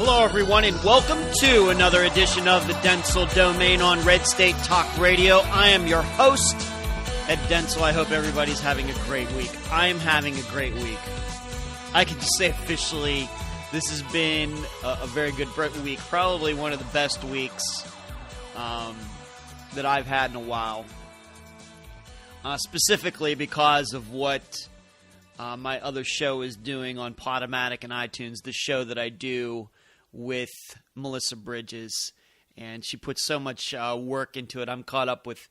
Hello, everyone, and welcome to another edition of the Dentzel Domain on Red State Talk Radio. I am your host, Ed Dentzel. I hope everybody's having a great week. I am having a great week. I can just say officially, this has been a very good week. Probably one of the best weeks that I've had in a while. Specifically because of what my other show is doing on Podomatic and iTunes, the show that I do with Melissa Bridges. And she puts so much work into it. I'm caught up with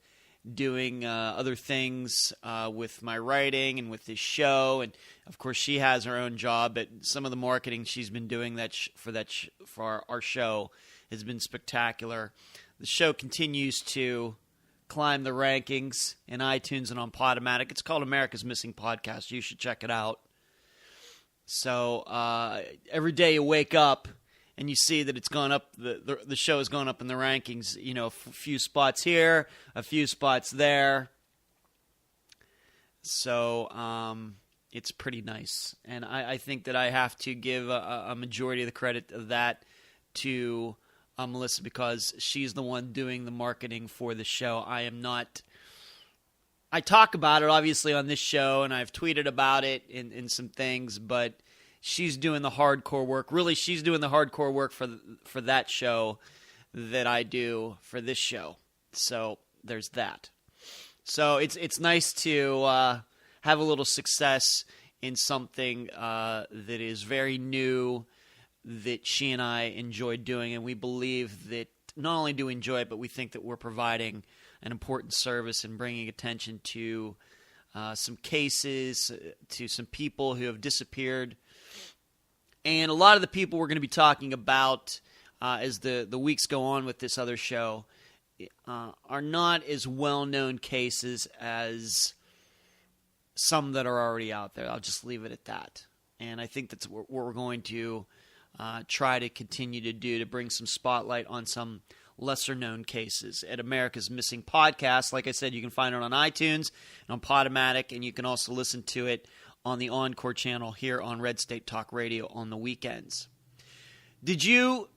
doing other things with my writing and with this show. And, of course, she has her own job. But some of the marketing she's been doing for our show has been spectacular. The show continues to climb the rankings in iTunes and on Podomatic. It's called America's Missing Podcast. You should check it out. So every day you wake up and you see that it's gone up. The show has gone up in the rankings. You know, a few spots here, a few spots there. So it's pretty nice, and I think that I have to give a majority of the credit of that to Melissa, because she's the one doing the marketing for the show. I am not. I talk about it, obviously, on this show, and I've tweeted about it in some things, but she's doing the hardcore work. Really, she's doing the hardcore work for that show that I do for this show. So there's that. So it's nice to have a little success in something that is very new, that she and I enjoy doing, and we believe that not only do we enjoy it, but we think that we're providing an important service and bringing attention to some cases, to some people who have disappeared. And a lot of the people we're going to be talking about as the weeks go on with this other show are not as well-known cases as some that are already out there. I'll just leave it at that. And I think that's what we're going to try to continue to do, to bring some spotlight on some lesser-known cases at America's Missing Podcast. Like I said, you can find it on iTunes and on Podomatic, and you can also listen to it on the Encore channel here on Red State Talk Radio on the weekends. Did you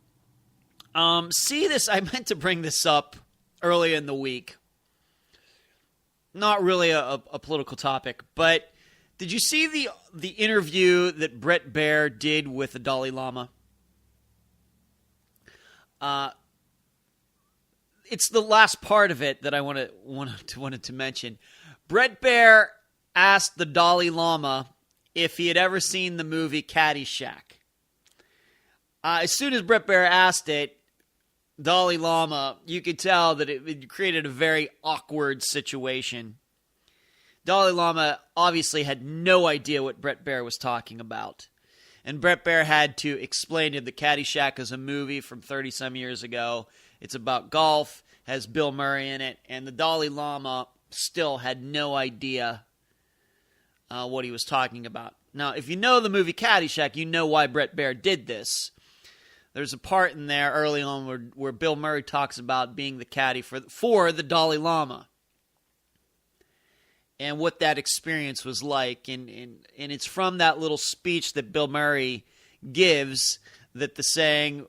see this? I meant to bring this up earlier in the week. Not really a political topic, but did you see the interview that Bret Baier did with the Dalai Lama? It's the last part of it that I wanted to mention. Bret Baier asked the Dalai Lama if he had ever seen the movie Caddyshack. As soon as Bret Baier asked it, Dalai Lama, you could tell that it created a very awkward situation. Dalai Lama obviously had no idea what Bret Baier was talking about. And Bret Baier had to explain to him that Caddyshack is a movie from 30-some years ago. It's about golf, has Bill Murray in it, and the Dalai Lama still had no idea what he was talking about. Now, if you know the movie Caddyshack, you know why Bret Baier did this. There's a part in there early on where Bill Murray talks about being the caddy for the Dalai Lama, and what that experience was like. And it's from that little speech that Bill Murray gives that the saying,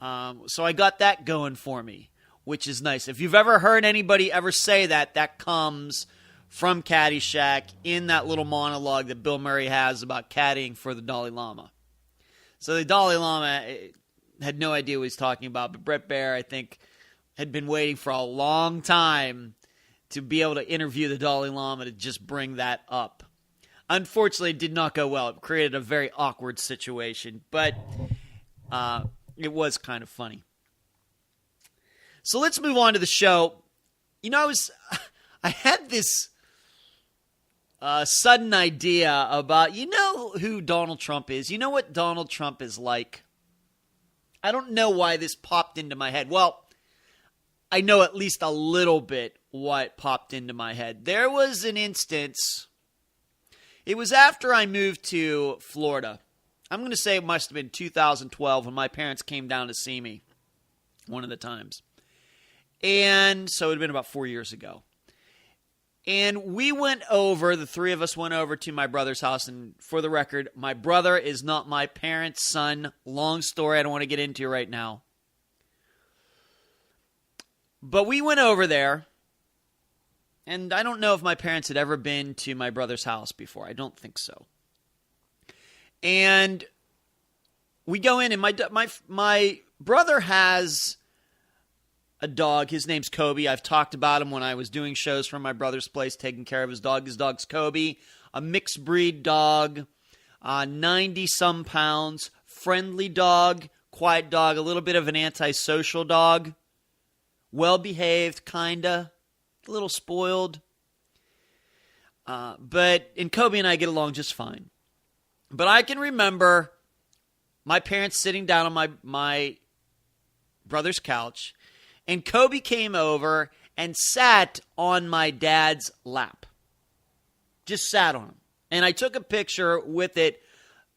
so I got that going for me, which is nice. If you've ever heard anybody ever say that, that comes from Caddyshack in that little monologue that Bill Murray has about caddying for the Dalai Lama. So the Dalai Lama had no idea what he's talking about, but Bret Baier, I think, had been waiting for a long time to be able to interview the Dalai Lama to just bring that up. Unfortunately, it did not go well. It created a very awkward situation, but it was kind of funny. So let's move on to the show. You know, I had this sudden idea about, you know who Donald Trump is? You know what Donald Trump is like? I don't know why this popped into my head. Well, I know at least a little bit what popped into my head. There was an instance. It was after I moved to Florida. I'm going to say it must have been 2012 when my parents came down to see me one of the times. And so it had been about 4 years ago. And we went over, the three of us went over to my brother's house. And for the record, my brother is not my parents' son. Long story I don't want to get into right now. But we went over there. And I don't know if my parents had ever been to my brother's house before. I don't think so. And we go in, and my brother has a dog. His name's Kobe. I've talked about him when I was doing shows from my brother's place, taking care of his dog. His dog's Kobe, a mixed breed dog, 90-some pounds, friendly dog, quiet dog, a little bit of an antisocial dog, well-behaved, kinda. A little spoiled. And Kobe and I get along just fine. But I can remember my parents sitting down on my brother's couch, and Kobe came over and sat on my dad's lap. Just sat on him. And I took a picture with it,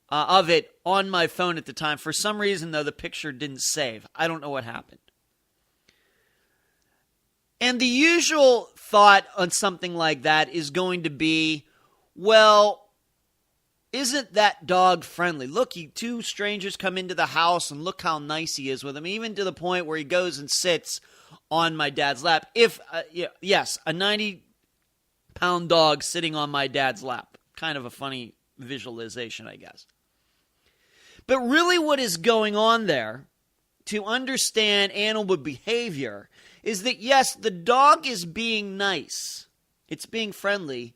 of it on my phone at the time. For some reason, though, the picture didn't save. I don't know what happened. And the usual thought on something like that is going to be, well, isn't that dog friendly? Look, two strangers come into the house and look how nice he is with them, even to the point where he goes and sits on my dad's lap. Yes, a 90-pound dog sitting on my dad's lap. Kind of a funny visualization, I guess. But really what is going on there, to understand animal behavior, is that, yes, the dog is being nice. It's being friendly.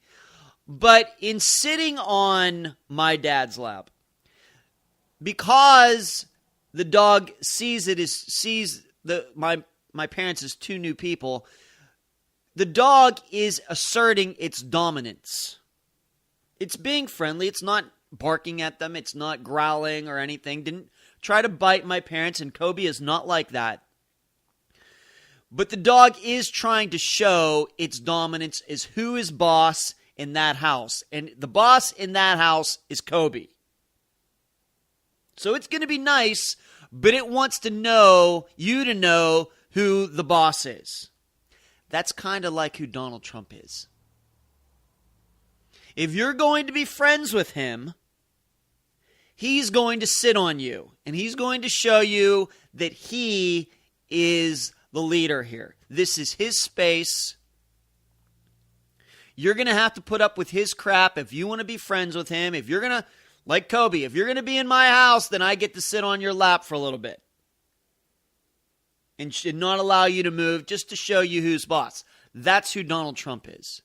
But in sitting on my dad's lap, because the dog sees my parents as two new people, the dog is asserting its dominance. It's being friendly. It's not barking at them. It's not growling or anything. Didn't try to bite my parents, and Kobe is not like that. But the dog is trying to show its dominance as who is boss in that house. And the boss in that house is Kobe. So it's going to be nice, but it wants to know, you to know who the boss is. That's kind of like who Donald Trump is. If you're going to be friends with him, he's going to sit on you. And he's going to show you that he is the leader here. This is his space. You're going to have to put up with his crap if you want to be friends with him. If you're going to, like Kobe, if you're going to be in my house, then I get to sit on your lap for a little bit. And should not allow you to move just to show you who's boss. That's who Donald Trump is.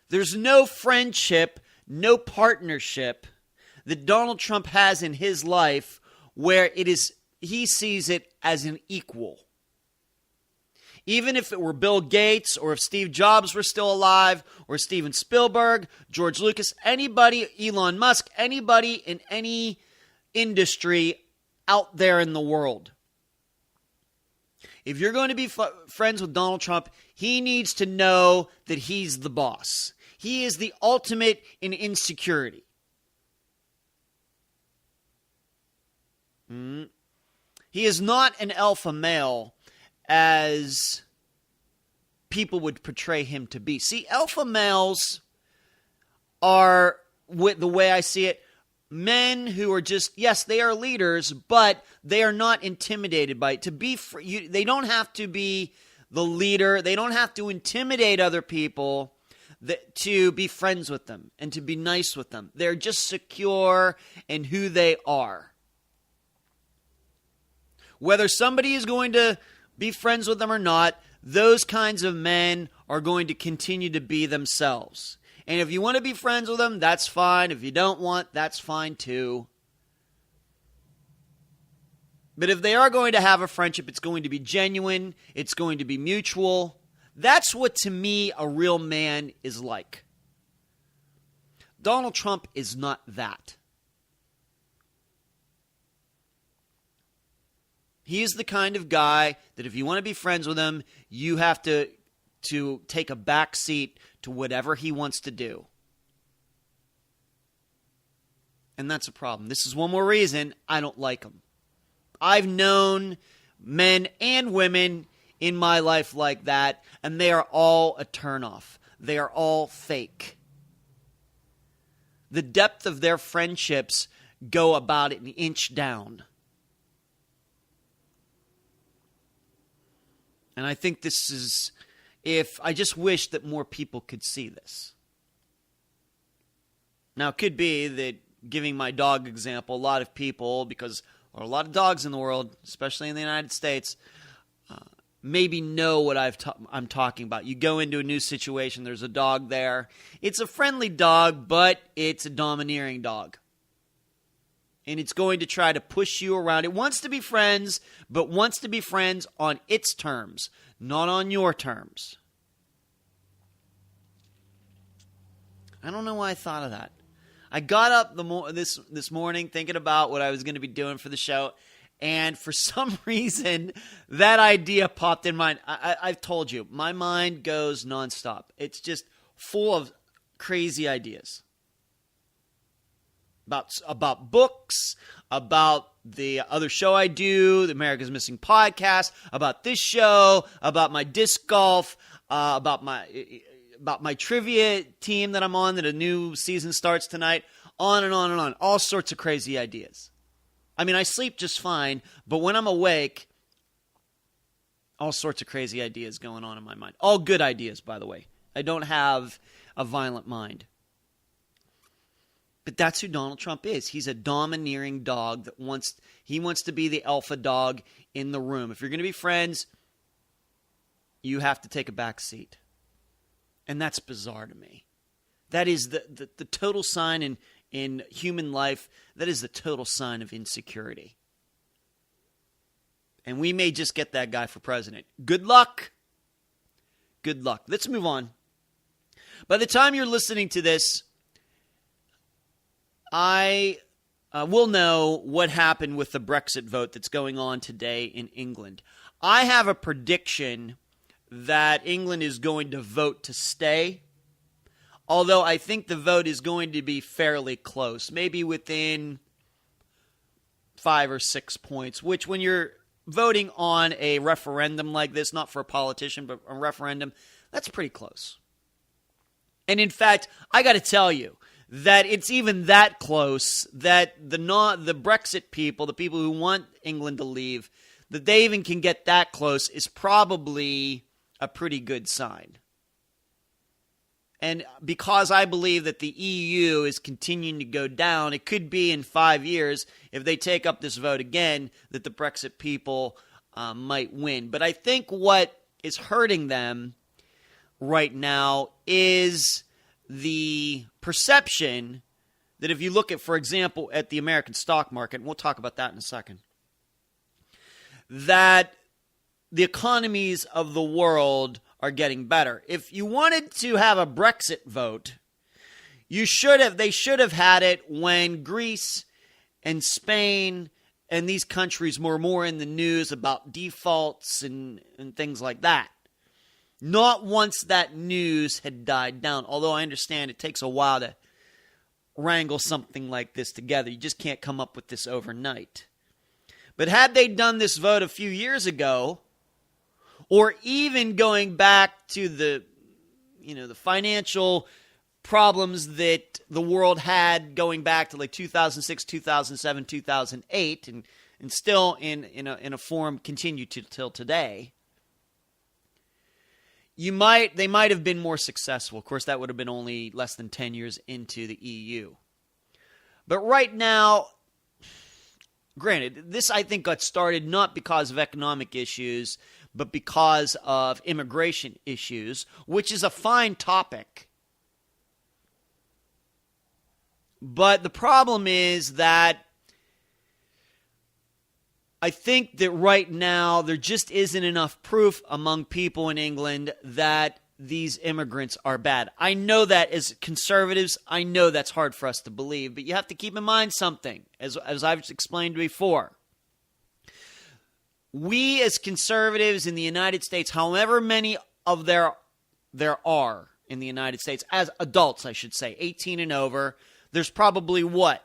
There's no friendship, no partnership that Donald Trump has in his life where he sees it as an equal. Even if it were Bill Gates, or if Steve Jobs were still alive, or Steven Spielberg, George Lucas, anybody, Elon Musk, anybody in any industry out there in the world. If you're going to be friends with Donald Trump, he needs to know that he's the boss. He is the ultimate in insecurity. He is not an alpha male as people would portray him to be. See, alpha males are, with the way I see it, men who are just, yes, they are leaders, but they are not intimidated by it. They don't have to be the leader. They don't have to intimidate other people to be friends with them and to be nice with them. They're just secure in who they are. Whether somebody is going to be friends with them or not, those kinds of men are going to continue to be themselves. And if you want to be friends with them, that's fine. If you don't want, that's fine too. But if they are going to have a friendship, it's going to be genuine. It's going to be mutual. That's what, to me, a real man is like. Donald Trump is not that. He is the kind of guy that if you want to be friends with him, you have to take a back seat to whatever he wants to do. And that's a problem. This is one more reason I don't like him. I've known men and women in my life like that, and they are all a turnoff. They are all fake. The depth of their friendships go about an inch down. And I think this is, I just wish that more people could see this. Now, it could be that, giving my dog example, a lot of people, because there are a lot of dogs in the world, especially in the United States, maybe know what I'm talking about. You go into a new situation, there's a dog there. It's a friendly dog, but it's a domineering dog. And it's going to try to push you around. It wants to be friends, but wants to be friends on its terms, not on your terms. I don't know why I thought of that. I got up this morning thinking about what I was going to be doing for the show, and for some reason, that idea popped in mind. I've told you, my mind goes nonstop. It's just full of crazy ideas. About books, about the other show I do, the America's Missing podcast, about this show, about my disc golf, about my trivia team that I'm on, that a new season starts tonight, on and on and on. All sorts of crazy ideas. I mean, I sleep just fine, but when I'm awake, all sorts of crazy ideas going on in my mind. All good ideas, by the way. I don't have a violent mind. But that's who Donald Trump is. He's a domineering dog that wants to be the alpha dog in the room. If you're going to be friends, you have to take a back seat. And that's bizarre to me. That is the total sign in human life. That is the total sign of insecurity. And we may just get that guy for president. Good luck. Good luck. Let's move on. By the time you're listening to this, I will know what happened with the Brexit vote that's going on today in England. I have a prediction that England is going to vote to stay, although I think the vote is going to be fairly close, maybe within 5 or 6 points, which when you're voting on a referendum like this, not for a politician, but a referendum, that's pretty close. And in fact, I got to tell you that it's even that close that the Brexit people, the people who want England to leave, that they even can get that close is probably a pretty good sign. And because I believe that the EU is continuing to go down, it could be in 5 years, if they take up this vote again, that the Brexit people might win. But I think what is hurting them right now is the perception that if you look at, for example, at the American stock market, and we'll talk about that in a second, that the economies of the world are getting better. If you wanted to have a Brexit vote, they should have had it when Greece and Spain and these countries were more in the news about defaults and things like that. Not once that news had died down, although I understand it takes a while to wrangle something like this together. You just can't come up with this overnight. But had they done this vote a few years ago, or even going back to the financial problems that the world had going back to like 2006, 2007, 2008, and still in a form continue till today, they might have been more successful. Of course, that would have been only less than 10 years into the EU. But right now, granted, this I think got started not because of economic issues, but because of immigration issues, which is a fine topic. But the problem is that I think that right now there just isn't enough proof among people in England that these immigrants are bad. I know that as conservatives, I know that's hard for us to believe, but you have to keep in mind something, as I've explained before. We as conservatives in the United States, however many of there are in the United States, as adults, I should say, 18 and over, there's probably what?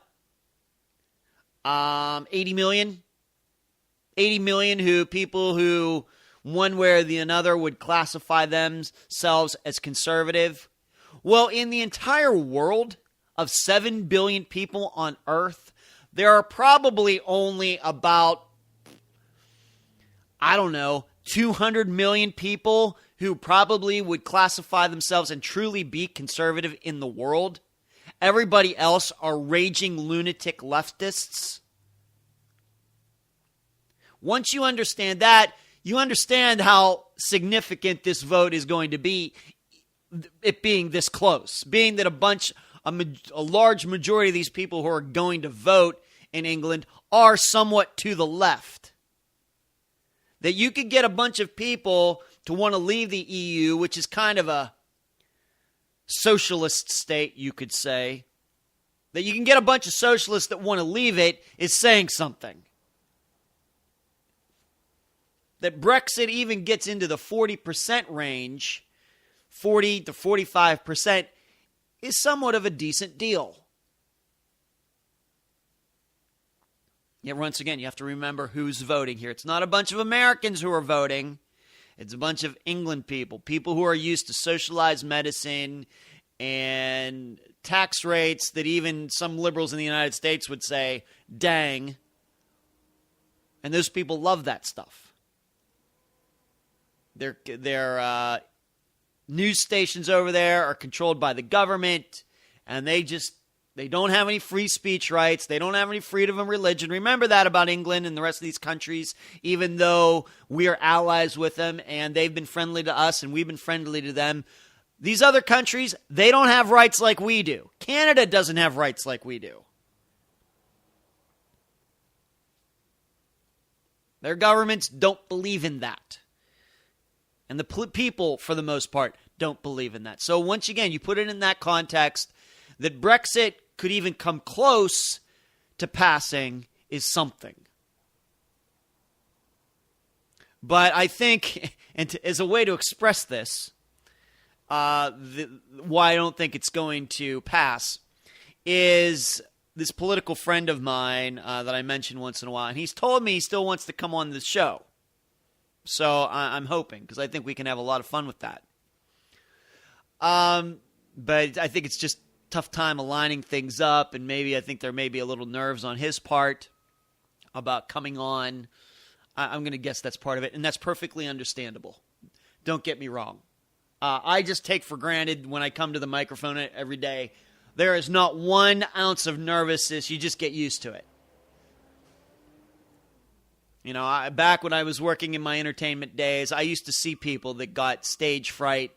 80 million? 80 million people who one way or the other would classify themselves as conservative. Well, in the entire world of 7 billion people on Earth, there are probably only about, 200 million people who probably would classify themselves and truly be conservative in the world. Everybody else are raging lunatic leftists. Once you understand that, you understand how significant this vote is going to be, it being this close, being that a large majority of these people who are going to vote in England are somewhat to the left. That you could get a bunch of people to want to leave the EU, which is kind of a socialist state, you could say. That you can get a bunch of socialists that want to leave it is saying something. That Brexit even gets into the 40% range, 40 to 45%, is somewhat of a decent deal. Yet once again, you have to remember who's voting here. It's not a bunch of Americans who are voting. It's a bunch of England people who are used to socialized medicine and tax rates that even some liberals in the United States would say, dang. And those people love that stuff. Their news stations over there are controlled by the government, and they don't have any free speech rights. They don't have any freedom of religion. Remember that about England and the rest of these countries, even though we are allies with them and they've been friendly to us and we've been friendly to them. These other countries, they don't have rights like we do. Canada doesn't have rights like we do. Their governments don't believe in that. And the people, for the most part, don't believe in that. So once again, you put it in that context, that Brexit could even come close to passing is something. But I think, and as a way to express this, why I don't think it's going to pass, is this political friend of mine that I mention once in a while, and he's told me he still wants to come on the show. So I'm hoping, because I think we can have a lot of fun with that. But I think it's just tough time aligning things up, and maybe I think there may be a little nerves on his part about coming on. I'm going to guess that's part of it, and that's perfectly understandable. Don't get me wrong. I just take for granted when I come to the microphone every day, there is not 1 ounce of nervousness. You just get used to it. You know, back when I was working in my entertainment days, I used to see people that got stage fright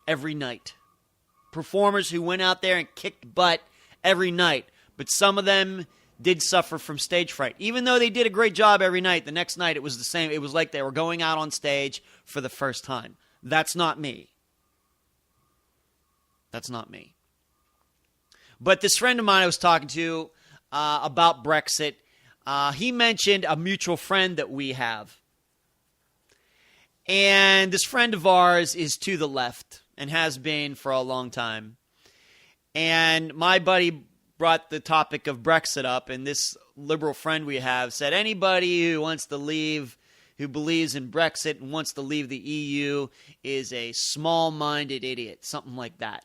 every night. Performers who went out there and kicked butt every night. But some of them did suffer from stage fright. Even though they did a great job every night, the next night it was the same. It was like they were going out on stage for the first time. That's not me. That's not me. But this friend of mine I was talking to about Brexit, he mentioned a mutual friend that we have. And this friend of ours is to the left and has been for a long time. And my buddy brought the topic of Brexit up, and this liberal friend we have said anybody who wants to leave, who believes in Brexit and wants to leave the EU is a small-minded idiot, something like that.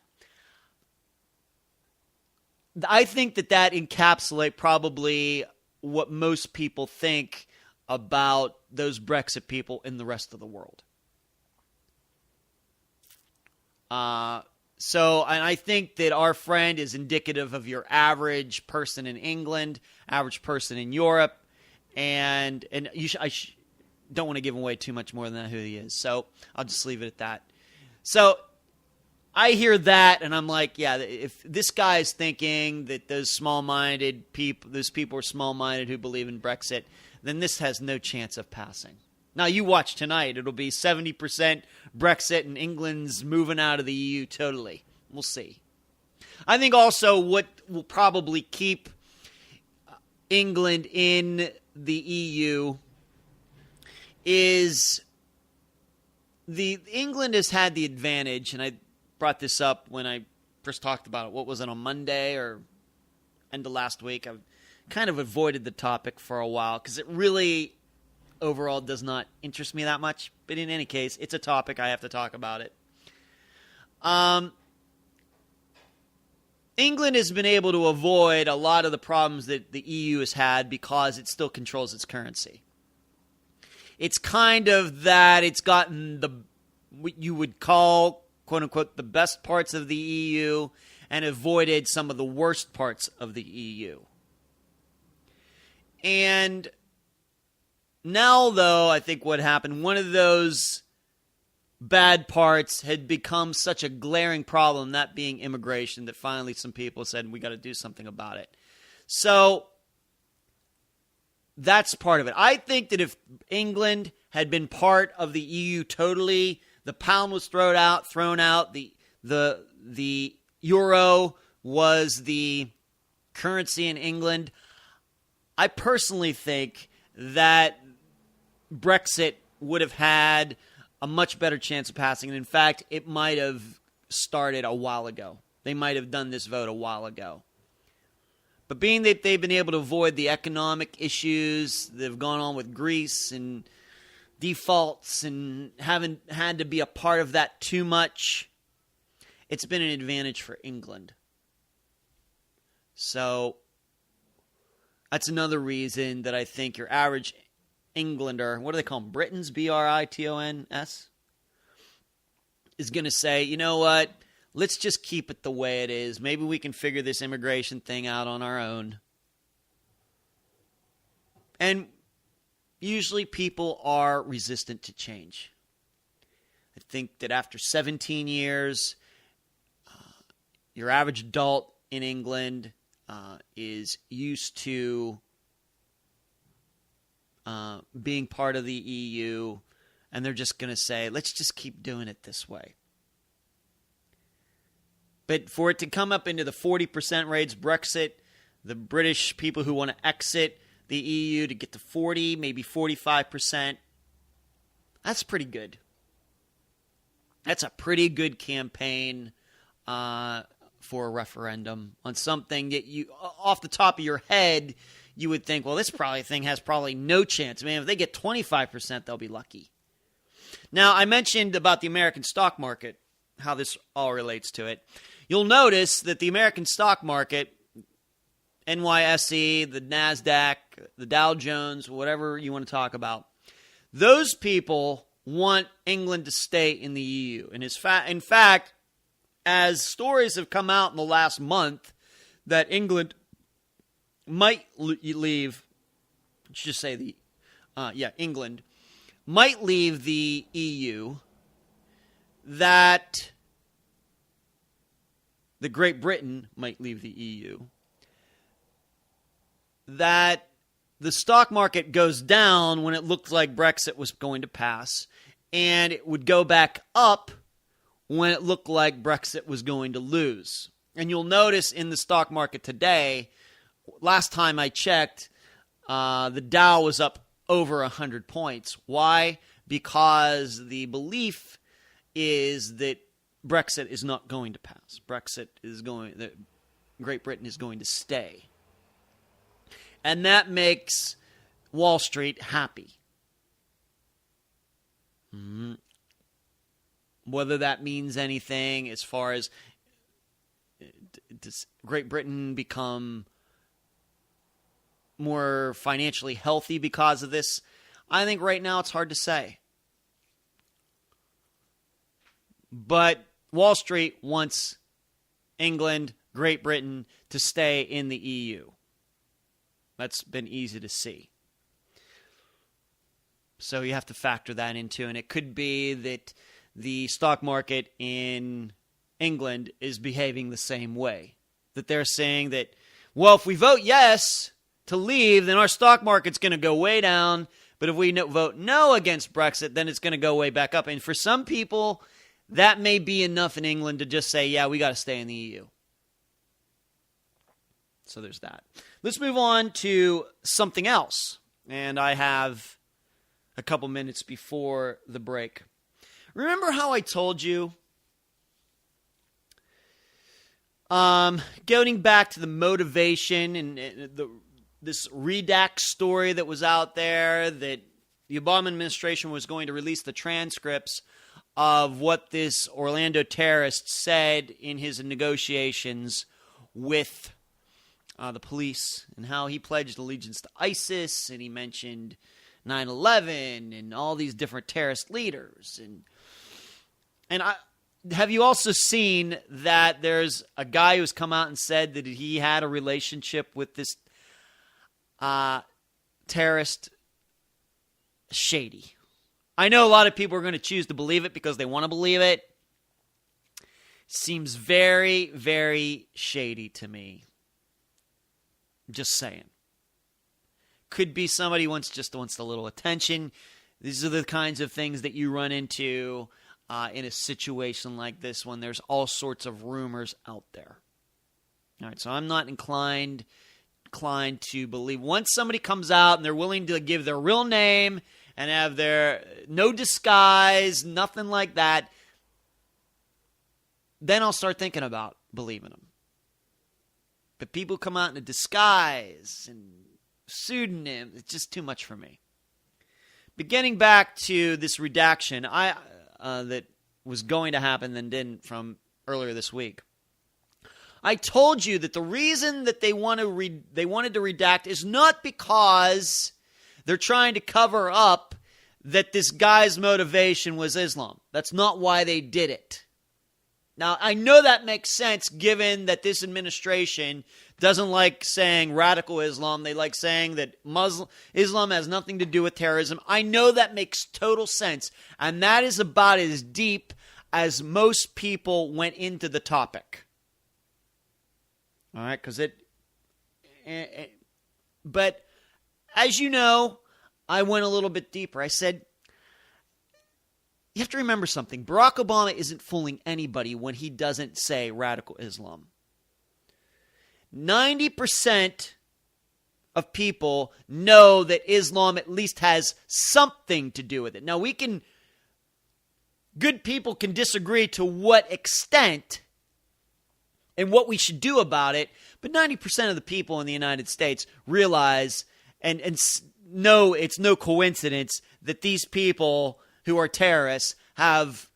I think that encapsulates probably what most people think about those Brexit people in the rest of the world. And I think that our friend is indicative of your average person in England, average person in Europe, and I don't want to give away too much more than who he is, so I'll just leave it at that. So I hear that, and I'm like, yeah, if this guy is thinking that those people are small-minded who believe in Brexit, then this has no chance of passing. Now, you watch tonight. It'll be 70% Brexit, and England's moving out of the EU totally. We'll see. I think also what will probably keep England in the EU is England has had the advantage, and I brought this up when I first talked about it. What was it, on Monday or end of last week? I've kind of avoided the topic for a while because it really overall does not interest me that much. But in any case, it's a topic. I have to talk about it. England has been able to avoid a lot of the problems that the EU has had because it still controls its currency. It's kind of that it's gotten what you would call, quote unquote, the best parts of the EU and avoided some of the worst parts of the EU. And now, though, I think what happened, one of those bad parts had become such a glaring problem, that being immigration, that finally some people said, we got to do something about it. So that's part of it. I think that if England had been part of the EU totally, the pound was thrown out, the euro was the currency in England, I personally think that Brexit would have had a much better chance of passing. And in fact, it might have started a while ago. They might have done this vote a while ago. But being that they've been able to avoid the economic issues that have gone on with Greece and defaults and haven't had to be a part of that too much, it's been an advantage for England. So that's another reason that I think your average Englander, what do they call them? Britons, Britons, is going to say, you know what? Let's just keep it the way it is. Maybe we can figure this immigration thing out on our own. And usually people are resistant to change. I think that after 17 years, your average adult in England is used to being part of the EU, and they're just going to say, let's just keep doing it this way. But for it to come up into the 40% rates, Brexit, the British people who want to exit the EU to get to 40, maybe 45%, that's pretty good. That's a pretty good campaign for a referendum on something that you, off the top of your head, you would think, well, this thing has probably no chance. Man, if they get 25%, they'll be lucky. Now, I mentioned about the American stock market, how this all relates to it. You'll notice that the American stock market, NYSE, the NASDAQ, the Dow Jones, whatever you want to talk about, those people want England to stay in the EU. And in fact, as stories have come out in the last month that England might leave, let's just say England might leave the EU, that the Great Britain might leave the EU, that the stock market goes down when it looked like Brexit was going to pass, and it would go back up when it looked like Brexit was going to lose. And you'll notice in the stock market today, last time I checked, the Dow was up over 100 points. Why? Because the belief is that Brexit is not going to pass. That Great Britain is going to stay. And that makes Wall Street happy. Whether that means anything as far as does Great Britain become more financially healthy because of this, I think right now it's hard to say. But Wall Street wants England, Great Britain to stay in the EU. That's been easy to see. So you have to factor that into, and it could be that the stock market in England is behaving the same way. That they're saying that, well, if we vote yes to leave, then our stock market's going to go way down. But if we vote no against Brexit, then it's going to go way back up. And for some people, that may be enough in England to just say, yeah, we got to stay in the EU. So there's that. Let's move on to something else. And I have a couple minutes before the break. Remember how I told you, going back to the motivation and this Redax story that was out there, that the Obama administration was going to release the transcripts of what this Orlando terrorist said in his negotiations with the police, and how he pledged allegiance to ISIS, and he mentioned 9/11 and all these different terrorist leaders. And have you also seen that there's a guy who's come out and said that he had a relationship with this terrorist? Shady. I know a lot of people are going to choose to believe it because they want to believe it. Seems very, very shady to me. Just saying. Could be somebody who just wants a little attention. These are the kinds of things that you run into in a situation like this when there's all sorts of rumors out there. All right, so I'm not inclined to believe. Once somebody comes out and they're willing to give their real name and have their no disguise, nothing like that, then I'll start thinking about believing them. But people come out in a disguise and pseudonym, it's just too much for me. But getting back to this redaction, that was going to happen then didn't from earlier this week. I told you that the reason that they wanted to redact is not because they're trying to cover up that this guy's motivation was Islam. That's not why they did it. Now, I know that makes sense given that this administration doesn't like saying radical Islam. They like saying that Islam has nothing to do with terrorism. I know that makes total sense. And that is about as deep as most people went into the topic. All right, because but as you know, I went a little bit deeper. I said, you have to remember something. Barack Obama isn't fooling anybody when he doesn't say radical Islam. 90% of people know that Islam at least has something to do with it. Now, good people can disagree to what extent and what we should do about it, but 90% of the people in the United States realize and know it's no coincidence that these people who are terrorists have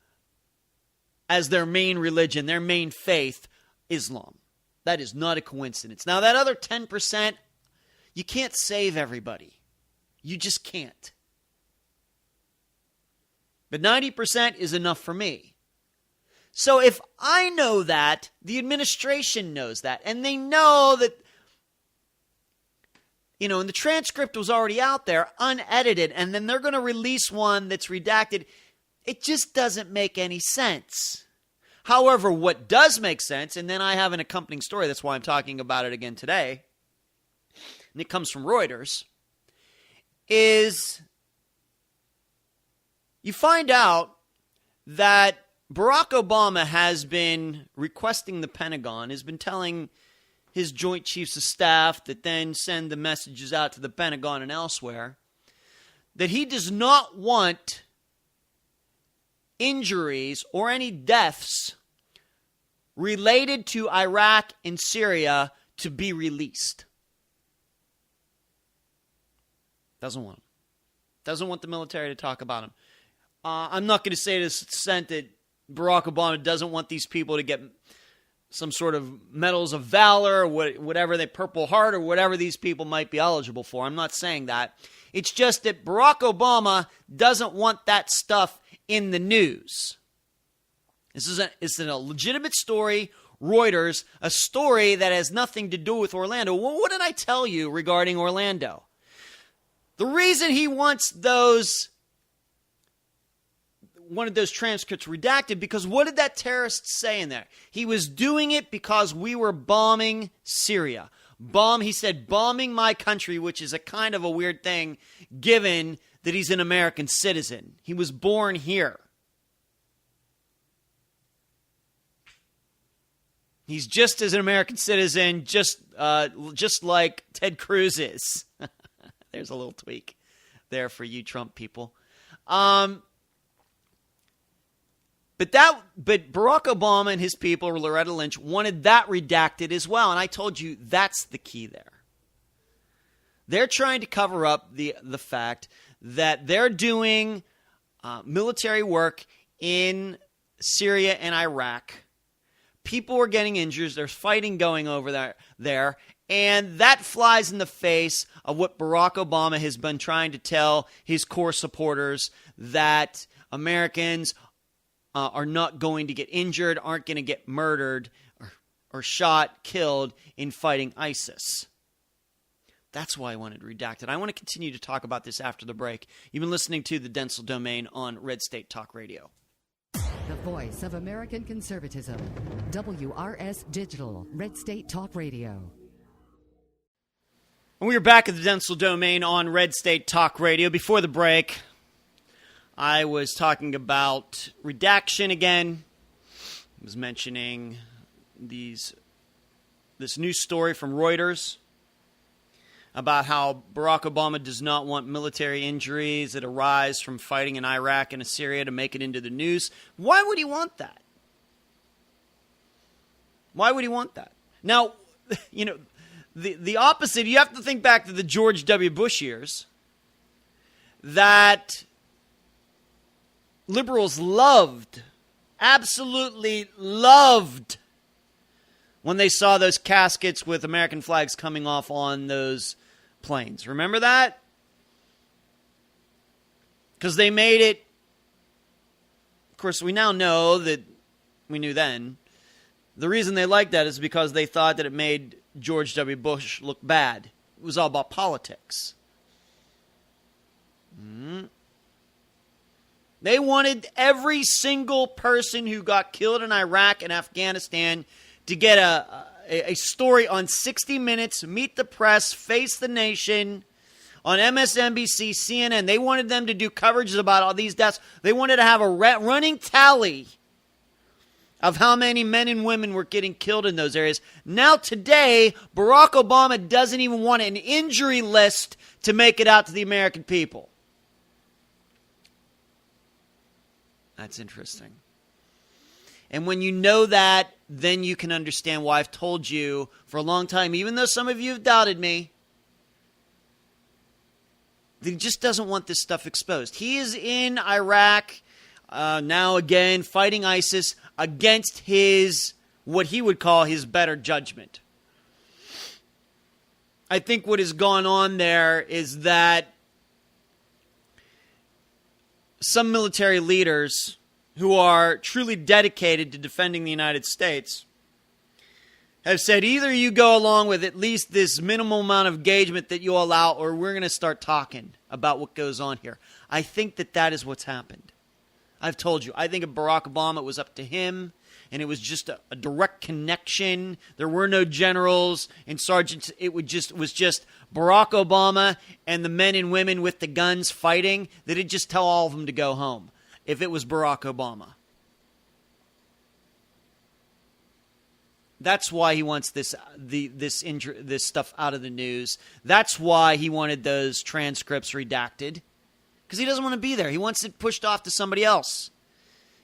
as their main religion, their main faith, Islam. That is not a coincidence. Now, that other 10%, you can't save everybody. You just can't. But 90% is enough for me. So if I know that, the administration knows that, and they know that, and the transcript was already out there, unedited, and then they're going to release one that's redacted, it just doesn't make any sense. However, what does make sense, and then I have an accompanying story, that's why I'm talking about it again today, and it comes from Reuters, is you find out that Barack Obama has been requesting the Pentagon, has been telling his Joint Chiefs of Staff that then send the messages out to the Pentagon and elsewhere, that he does not want injuries or any deaths related to Iraq and Syria to be released. Doesn't want them. Doesn't want the military to talk about them. I'm not going to say to the extent that Barack Obama doesn't want these people to get some sort of medals of valor, or whatever, the Purple Heart, or whatever these people might be eligible for. I'm not saying that. It's just that Barack Obama doesn't want that stuff in the news. It's a legitimate story, Reuters, a story that has nothing to do with Orlando. Well, what did I tell you regarding Orlando? The reason he wants one of those transcripts redacted, because what did that terrorist say in there? He was doing it because we were bombing Syria. He said, bombing my country, which is a kind of a weird thing, given that he's an American citizen. He was born here. He's just as an American citizen, just like Ted Cruz is. There's a little tweak there for you Trump people. But Barack Obama and his people, Loretta Lynch, wanted that redacted as well. And I told you that's the key there. They're trying to cover up the fact that they're doing military work in Syria and Iraq. People are getting injured. There's fighting going over there. And that flies in the face of what Barack Obama has been trying to tell his core supporters, that Americans are not going to get injured, aren't going to get murdered or shot, killed in fighting ISIS. That's why I wanted redacted. I want to continue to talk about this after the break. You've been listening to the Dentzel Domain on Red State Talk Radio. The voice of American conservatism. WRS Digital, Red State Talk Radio. And we are back at the Dentzel Domain on Red State Talk Radio. Before the break, I was talking about redaction again. I was mentioning this new story from Reuters about how Barack Obama does not want military injuries that arise from fighting in Iraq and Syria to make it into the news. Why would he want that? Why would he want that? Now, the opposite, you have to think back to the George W. Bush years, that liberals loved, absolutely loved, when they saw those caskets with American flags coming off on those planes. Remember that? Because they made it, of course, we now know that we knew then. The reason they liked that is because they thought that it made George W. Bush look bad. It was all about politics. They wanted every single person who got killed in Iraq and Afghanistan to get a story on 60 Minutes, Meet the Press, Face the Nation, on MSNBC, CNN. They wanted them to do coverages about all these deaths. They wanted to have a running tally of how many men and women were getting killed in those areas. Now today, Barack Obama doesn't even want an injury list to make it out to the American people. That's interesting. And when you know that, then you can understand why I've told you for a long time, even though some of you have doubted me, that he just doesn't want this stuff exposed. He is in Iraq now again, fighting ISIS against what he would call his better judgment. I think what has gone on there is that some military leaders who are truly dedicated to defending the United States have said, either you go along with at least this minimal amount of engagement that you allow, or we're going to start talking about what goes on here. I think that is what's happened. I've told you, I think if Barack Obama, it was up to him, and it was just a direct connection. There were no generals and sergeants. It was just Barack Obama and the men and women with the guns fighting, that he'd just tell all of them to go home if it was Barack Obama. That's why he wants this stuff out of the news. That's why he wanted those transcripts redacted. Because he doesn't want to be there. He wants it pushed off to somebody else.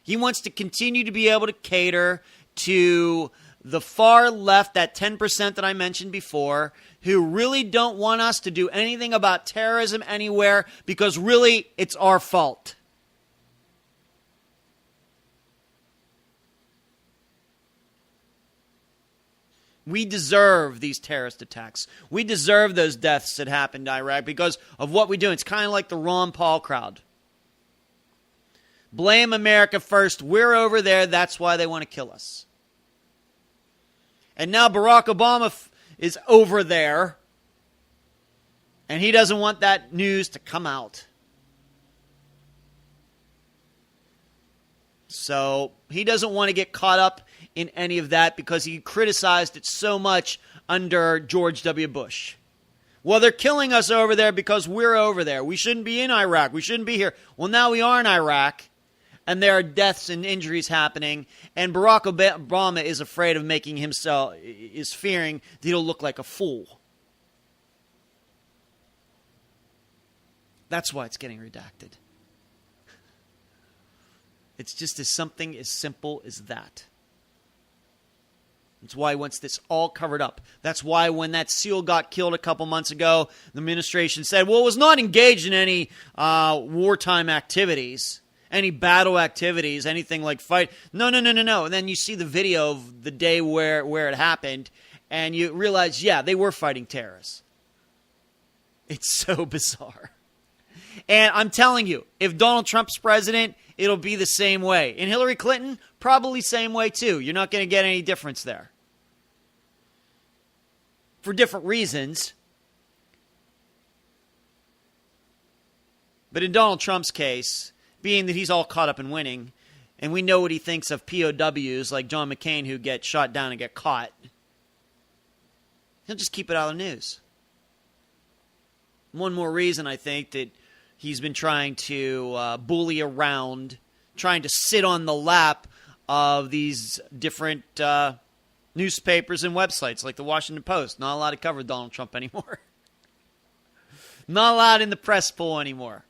He wants to continue to be able to cater to the far left, that 10% that I mentioned before, who really don't want us to do anything about terrorism anywhere because really it's our fault. We deserve these terrorist attacks. We deserve those deaths that happened in Iraq because of what we do. It's kind of like the Ron Paul crowd. Blame America first. We're over there. That's why they want to kill us. And now Barack Obama is over there, and he doesn't want that news to come out. So he doesn't want to get caught up in any of that because he criticized it so much under George W. Bush. Well, they're killing us over there because we're over there. We shouldn't be in Iraq. We shouldn't be here. Well, now we are in Iraq, and there are deaths and injuries happening, and Barack Obama is afraid of is fearing that he'll look like a fool. That's why it's getting redacted. It's just something as simple as that. That's why he wants this all covered up. That's why when that SEAL got killed a couple months ago, the administration said, well, it was not engaged in any wartime activities, any battle activities, anything like fight. No. And then you see the video of the day where it happened, and you realize, yeah, they were fighting terrorists. It's so bizarre. And I'm telling you, if Donald Trump's president, it'll be the same way. And Hillary Clinton, probably same way too. You're not going to get any difference there. For different reasons. But in Donald Trump's case, being that he's all caught up in winning, and we know what he thinks of POWs like John McCain who get shot down and get caught, he'll just keep it out of the news. One more reason, I think, that he's been trying to bully around, trying to sit on the lap of these different newspapers and websites like the Washington Post. Not allowed to cover Donald Trump anymore. Not allowed in the press pool anymore.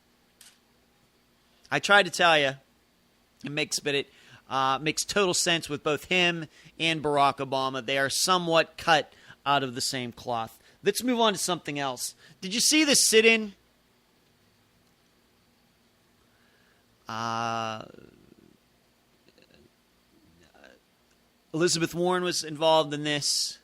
I tried to tell you, it makes total sense with both him and Barack Obama. They are somewhat cut out of the same cloth. Let's move on to something else. Did you see the sit-in? Elizabeth Warren was involved in this.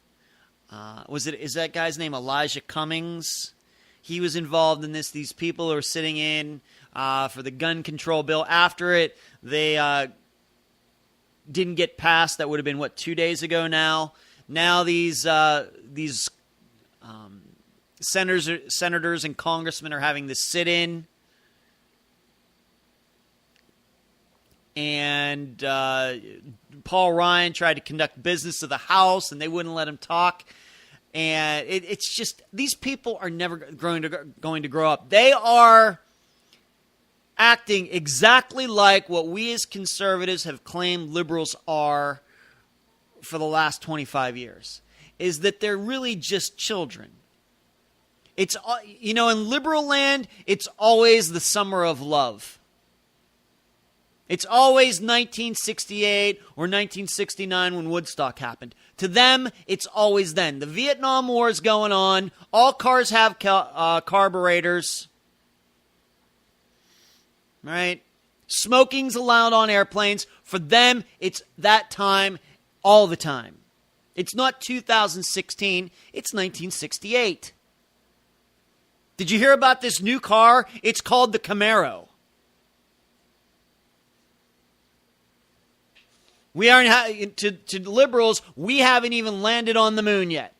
Is that guy's name Elijah Cummings? He was involved in this. These people are sitting in for the gun control bill. After it, they didn't get passed. That would have been, 2 days ago now? Now these senators and congressmen are having this sit-in. And Paul Ryan tried to conduct business of the House, and they wouldn't let him talk. And it's just, these people are never going to grow up. They are acting exactly like what we as conservatives have claimed liberals are for the last 25 years, is that they're really just children. It's, in liberal land, it's always the summer of love. It's always 1968 or 1969 when Woodstock happened. To them, it's always then. The Vietnam War is going on. All cars have carburetors. Right? Smoking's allowed on airplanes. For them, it's that time all the time. It's not 2016. It's 1968. Did you hear about this new car? It's called the Camaro. We aren't, to liberals, we haven't even landed on the moon yet.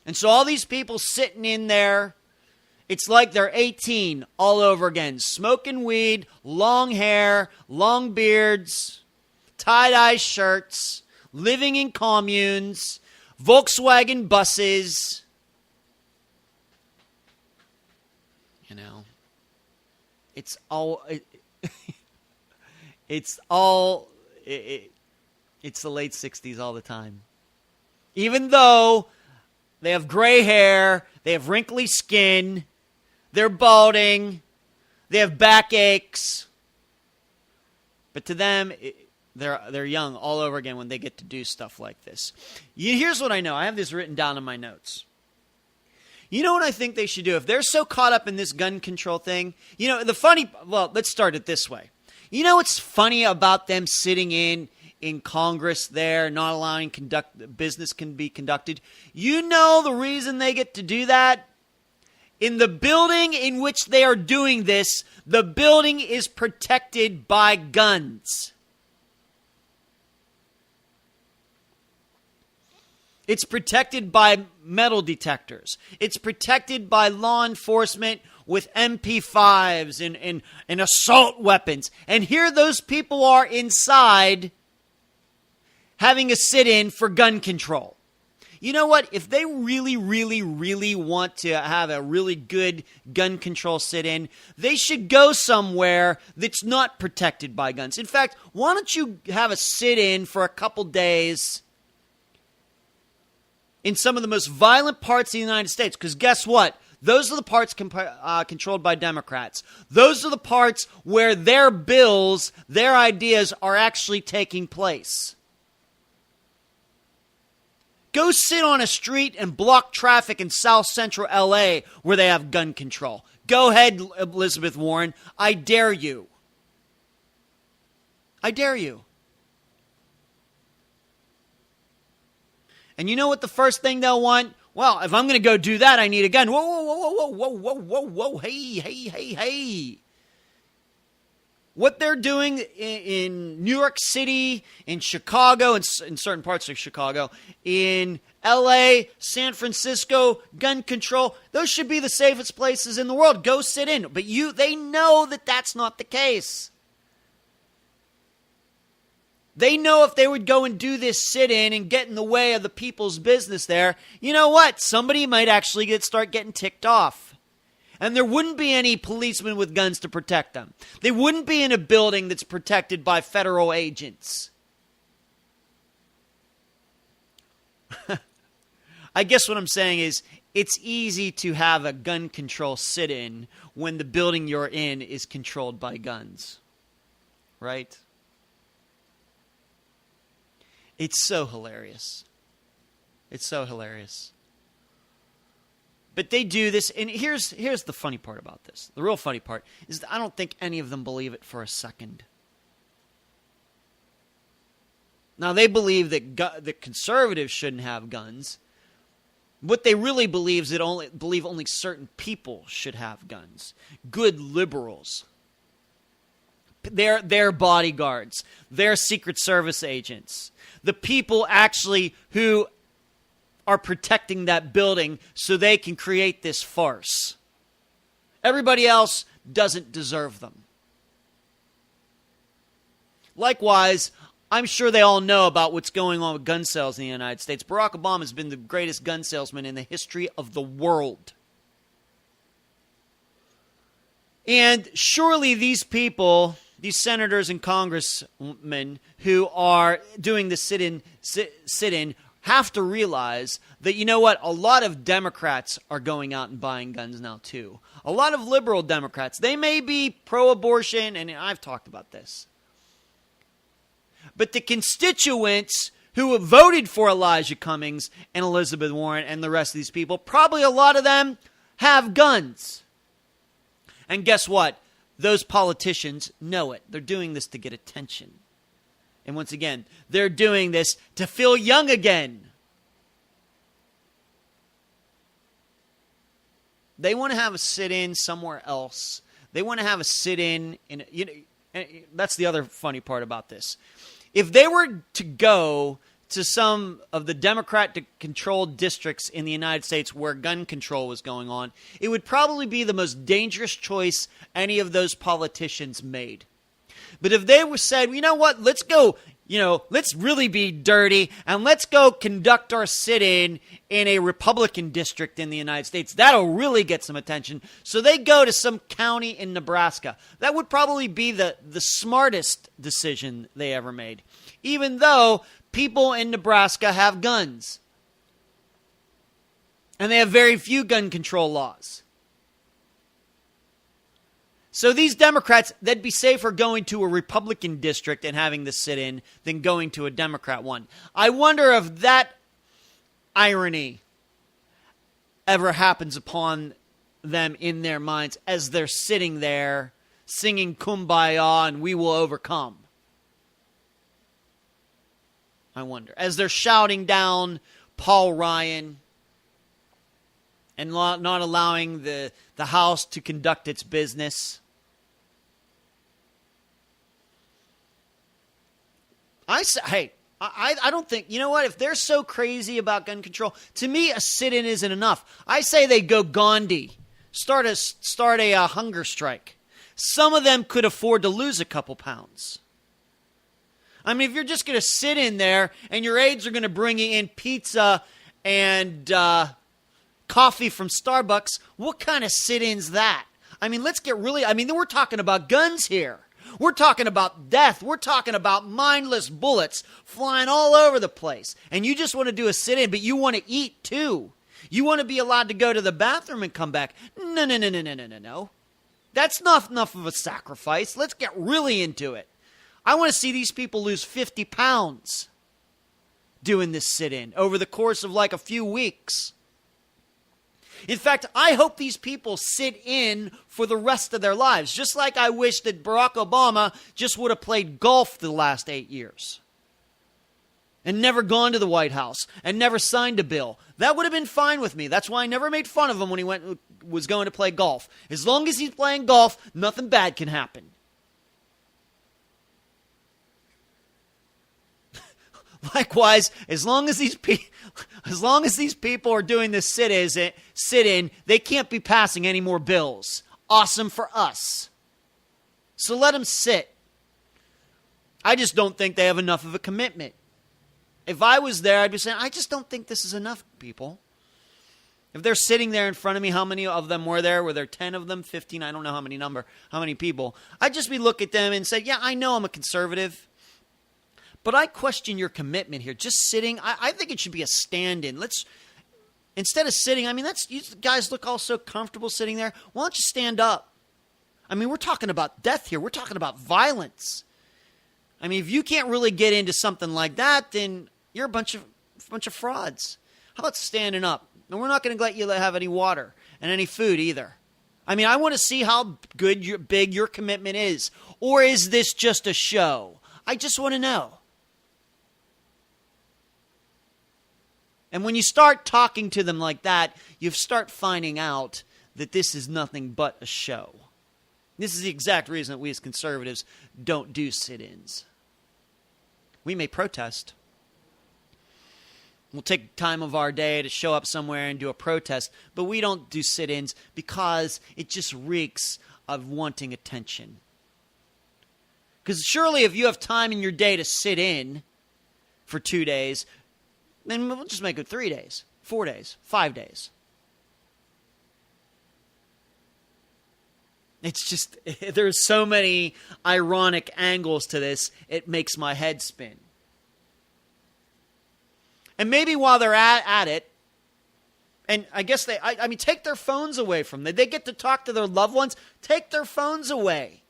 And so all these people sitting in there, it's like they're 18 all over again. Smoking weed, long hair, long beards, tie-dye shirts, living in communes, Volkswagen buses. It's all... It's the late 60s all the time. Even though they have gray hair, they have wrinkly skin, they're balding, they have backaches. But to them, they're young all over again when they get to do stuff like this. Here's what I know. I have this written down in my notes. You know what I think they should do? If they're so caught up in this gun control thing, let's start it this way. You know what's funny about them sitting in Congress there, not allowing business can be conducted? You know the reason they get to do that? In the building in which they are doing this, the building is protected by guns. It's protected by metal detectors. It's protected by law enforcement with MP5s and assault weapons. And here those people are inside having a sit-in for gun control. You know what? If they really, really, really want to have a really good gun control sit-in, they should go somewhere that's not protected by guns. In fact, why don't you have a sit-in for a couple days in some of the most violent parts of the United States? Because guess what? Those are the parts controlled by Democrats. Those are the parts where their bills, their ideas are actually taking place. Go sit on a street and block traffic in South Central LA where they have gun control. Go ahead, Elizabeth Warren. I dare you. I dare you. And you know what the first thing they'll want? Well, if I'm going to go do that, I need a gun. Whoa, whoa, whoa, whoa, whoa, whoa, whoa, whoa, hey, hey, hey, hey. What they're doing in New York City, in Chicago, in certain parts of Chicago, in LA, San Francisco, gun control, those should be the safest places in the world. Go sit in. But they know that that's not the case. They know if they would go and do this sit-in and get in the way of the people's business there, you know what? Somebody might actually start getting ticked off. And there wouldn't be any policemen with guns to protect them. They wouldn't be in a building that's protected by federal agents. I guess what I'm saying is it's easy to have a gun control sit-in when the building you're in is controlled by guns. Right? It's so hilarious. It's so hilarious. But they do this, and here's the funny part about this. The real funny part is that I don't think any of them believe it for a second. Now, they believe that conservatives shouldn't have guns. What they really believe is that only certain people should have guns. Good liberals. Their bodyguards. Their Secret Service agents. The people actually who are protecting that building so they can create this farce. Everybody else doesn't deserve them. Likewise, I'm sure they all know about what's going on with gun sales in the United States. Barack Obama has been the greatest gun salesman in the history of the world. And surely these people, these senators and congressmen who are doing the sit-in, have to realize that, you know what, a lot of Democrats are going out and buying guns now too. A lot of liberal Democrats, they may be pro-abortion, and I've talked about this. But the constituents who have voted for Elijah Cummings and Elizabeth Warren and the rest of these people, probably a lot of them have guns. And guess what? Those politicians know it. They're doing this to get attention. And once again, they're doing this to feel young again. They want to have a sit-in somewhere else. They want to have a sit-in that's the other funny part about this. If they were to go to some of the Democrat-controlled districts in the United States where gun control was going on, it would probably be the most dangerous choice any of those politicians made. But if they were said, you know what, let's go, let's really be dirty and let's go conduct our sit-in in a Republican district in the United States, that'll really get some attention. So they go to some county in Nebraska. That would probably be the smartest decision they ever made, even though people in Nebraska have guns. And they have very few gun control laws. So these Democrats, they'd be safer going to a Republican district and having the sit-in than going to a Democrat one. I wonder if that irony ever happens upon them in their minds as they're sitting there singing Kumbaya and We Will Overcome. I wonder. As they're shouting down Paul Ryan and not allowing the House to conduct its business. I don't think, you know what, if they're so crazy about gun control, to me a sit-in isn't enough. I say they go Gandhi, start a hunger strike. Some of them could afford to lose a couple pounds. I mean, if you're just going to sit in there and your aides are going to bring you in pizza and coffee from Starbucks, what kind of sit-in's that? I mean, we're talking about guns here. We're talking about death. We're talking about mindless bullets flying all over the place. And you just want to do a sit-in, but you want to eat too. You want to be allowed to go to the bathroom and come back. No. That's not enough of a sacrifice. Let's get really into it. I want to see these people lose 50 pounds. doing this sit-in over the course of like a few weeks. In fact, I hope these people sit in for the rest of their lives, just like I wish that Barack Obama just would have played golf the last 8 years and never gone to the White House and never signed a bill. That would have been fine with me. That's why I never made fun of him when he was going to play golf. As long as he's playing golf, nothing bad can happen. Likewise, as long as these people are doing this sit-in, they can't be passing any more bills. Awesome for us. So let them sit. I just don't think they have enough of a commitment. If I was there, I'd be saying, I just don't think this is enough, people. If they're sitting there in front of me, how many of them were there? Were there 10 of them, 15? I don't know how many people. I'd just be looking at them and say, yeah, I know I'm a conservative. But I question your commitment here. Just sitting, I think it should be a stand-in. Instead of sitting, you guys look all so comfortable sitting there. Why don't you stand up? We're talking about death here. We're talking about violence. If you can't really get into something like that, then you're a bunch of frauds. How about standing up? And we're not going to let you have any water and any food either. I want to see how big your commitment is. Or is this just a show? I just want to know. And when you start talking to them like that, you start finding out that this is nothing but a show. This is the exact reason that we as conservatives don't do sit-ins. We may protest. We'll take time of our day to show up somewhere and do a protest, but we don't do sit-ins because it just reeks of wanting attention. Because surely if you have time in your day to sit in for 2 days, then we'll just make it 3 days, 4 days, 5 days. It's just, there's so many ironic angles to this, it makes my head spin. And maybe while they're at it, and I guess take their phones away from them. They get to talk to their loved ones, take their phones away.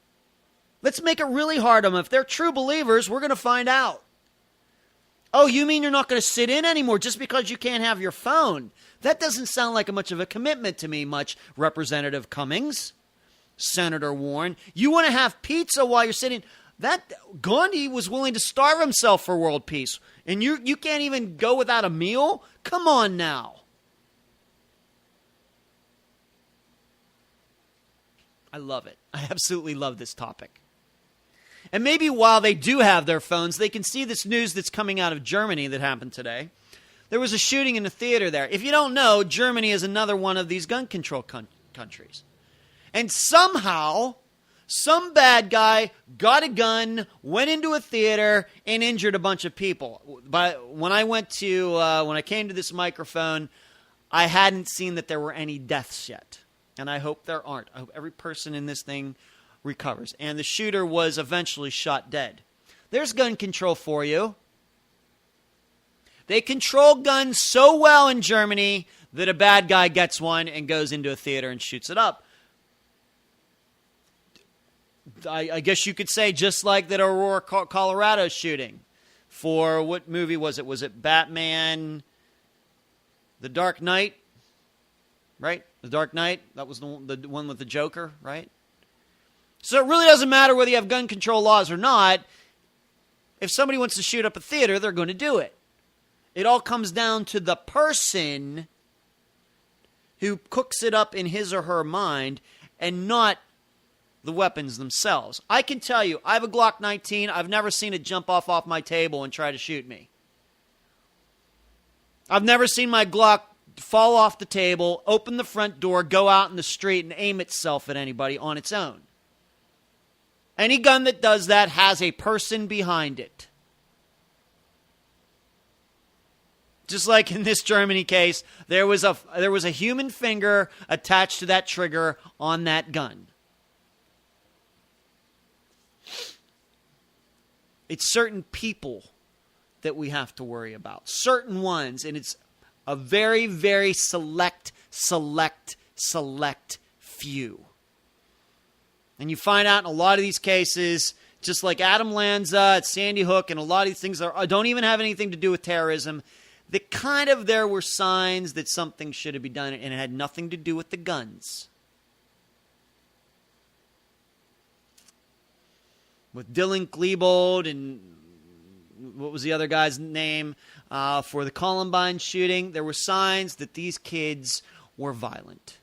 Let's make it really hard on them. If they're true believers, we're going to find out. Oh, you mean you're not going to sit in anymore just because you can't have your phone? That doesn't sound like much of a commitment to me, Representative Cummings, Senator Warren. You want to have pizza while you're sitting? That Gandhi was willing to starve himself for world peace, and you can't even go without a meal? Come on now. I love it. I absolutely love this topic. And maybe while they do have their phones, they can see this news that's coming out of Germany that happened today. There was a shooting in a theater there. If you don't know, Germany is another one of these gun control countries. And somehow, some bad guy got a gun, went into a theater, and injured a bunch of people. But when I came to this microphone, I hadn't seen that there were any deaths yet. And I hope there aren't. I hope every person in this thing recovers. And the shooter was eventually shot dead. There's gun control for you. They control guns so well in Germany that a bad guy gets one and goes into a theater and shoots it up. I guess you could say just like that Aurora, Colorado shooting. For what movie was it? Was it Batman, The Dark Knight? Right? The Dark Knight? That was the one with the Joker, right? So it really doesn't matter whether you have gun control laws or not. If somebody wants to shoot up a theater, they're going to do it. It all comes down to the person who cooks it up in his or her mind and not the weapons themselves. I can tell you, I have a Glock 19. I've never seen it jump off my table and try to shoot me. I've never seen my Glock fall off the table, open the front door, go out in the street, and aim itself at anybody on its own. Any gun that does that has a person behind it. Just like in this Germany case, there was a human finger attached to that trigger on that gun. It's certain people that we have to worry about. Certain ones, and it's a very, very select few. And you find out in a lot of these cases, just like Adam Lanza at Sandy Hook and a lot of these things don't even have anything to do with terrorism, that kind of there were signs that something should have been done, and it had nothing to do with the guns. With Dylan Klebold and what was the other guy's name for the Columbine shooting, there were signs that these kids were violent.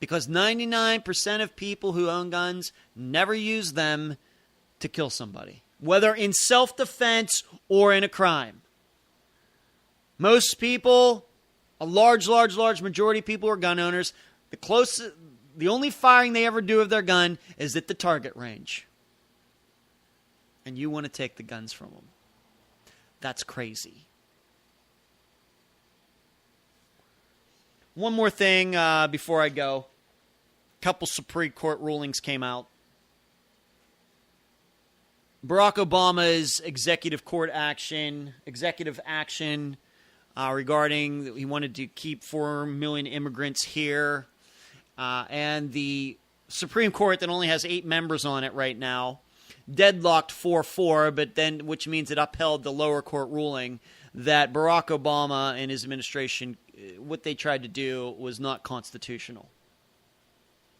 Because 99% of people who own guns never use them to kill somebody, whether in self-defense or in a crime. Most people, a large majority of people are gun owners. The only firing they ever do of their gun is at the target range. And you want to take the guns from them. That's crazy. One more thing before I go. A couple Supreme Court rulings came out. Barack Obama's executive action regarding he wanted to keep 4 million immigrants here. And the Supreme Court that only has 8 members on it right now deadlocked 4-4, but then which means it upheld the lower court ruling that Barack Obama and his administration, what they tried to do was not constitutional.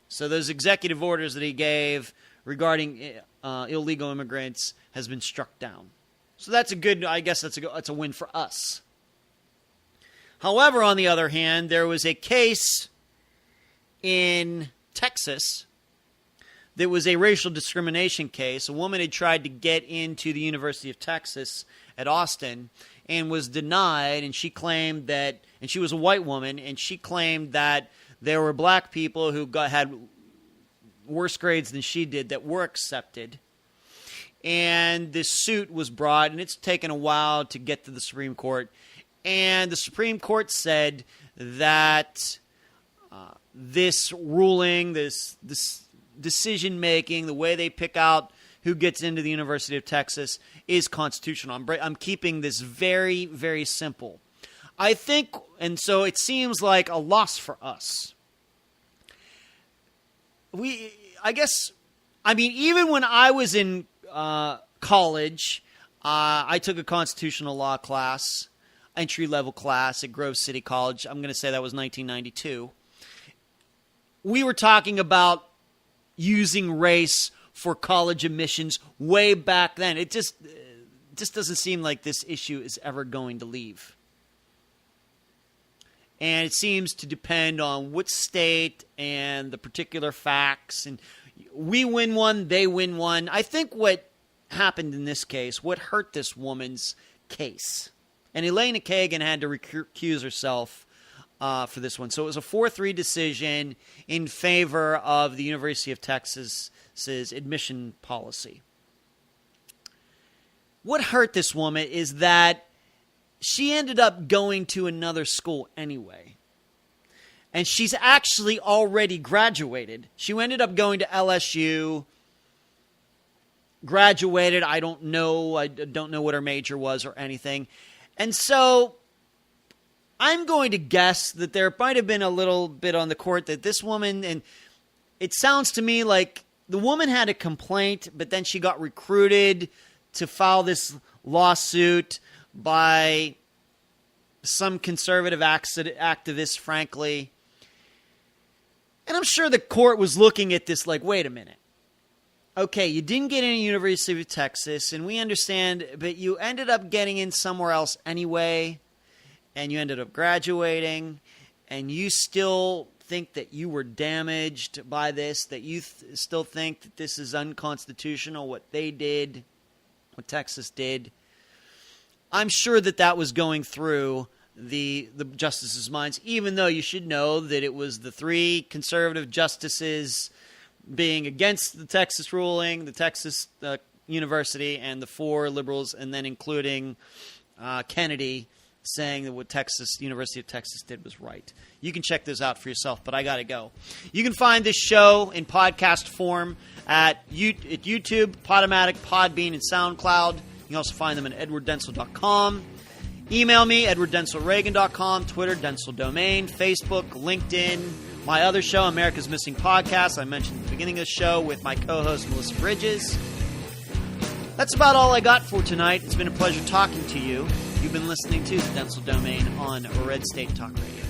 So those executive orders that he gave regarding illegal immigrants has been struck down. So that's a good, I guess that's a win for us. However, on the other hand, there was a case in Texas that was a racial discrimination case. A woman had tried to get into the University of Texas at Austin and was denied, and she claimed that, and she was a white woman, and she claimed that there were black people who had worse grades than she did that were accepted. And this suit was brought, and it's taken a while to get to the Supreme Court. And the Supreme Court said that this ruling, this decision-making, the way they pick out who gets into the University of Texas is constitutional. I'm keeping this very, very simple. I think, and so it seems like a loss for us. Even when I was in college, I took a constitutional law class, entry-level class at Grove City College. I'm going to say that was 1992. We were talking about using race for college admissions way back then. It just doesn't seem like this issue is ever going to leave. And it seems to depend on what state and the particular facts. And we win one, they win one. I think what happened in this case, what hurt this woman's case, and Elena Kagan had to recuse herself for this one. So it was a 4-3 decision in favor of the University of Texas's admission policy. What hurt this woman is that she ended up going to another school anyway. And she's actually already graduated. She ended up going to LSU, graduated. I don't know what her major was or anything. And so I'm going to guess that there might have been a little bit on the court that this woman, and it sounds to me like the woman had a complaint, but then she got recruited to file this lawsuit by some conservative activist, frankly. And I'm sure the court was looking at this like, wait a minute. Okay, you didn't get in University of Texas, and we understand, but you ended up getting in somewhere else anyway, and you ended up graduating, and you still think that you were damaged by this, that you still think that this is unconstitutional, what they did, what Texas did. I'm sure that was going through the justices' minds, even though you should know that it was the 3 conservative justices being against the Texas ruling, the Texas University, and the 4 liberals, and then including Kennedy saying that what University of Texas did was right. You can check those out for yourself, but I got to go. You can find this show in podcast form at YouTube, Podomatic, Podbean, and SoundCloud. You can also find them at edwarddentzel.com. Email me, edwarddentzelreagan.com, Twitter, Dentzel Domain, Facebook, LinkedIn, My other show, America's Missing Podcast, I mentioned at the beginning of the show with my co-host Melissa Bridges. That's about all I got for tonight. It's been a pleasure talking to you. You've been listening to the Dentzel Domain on Red State Talk Radio.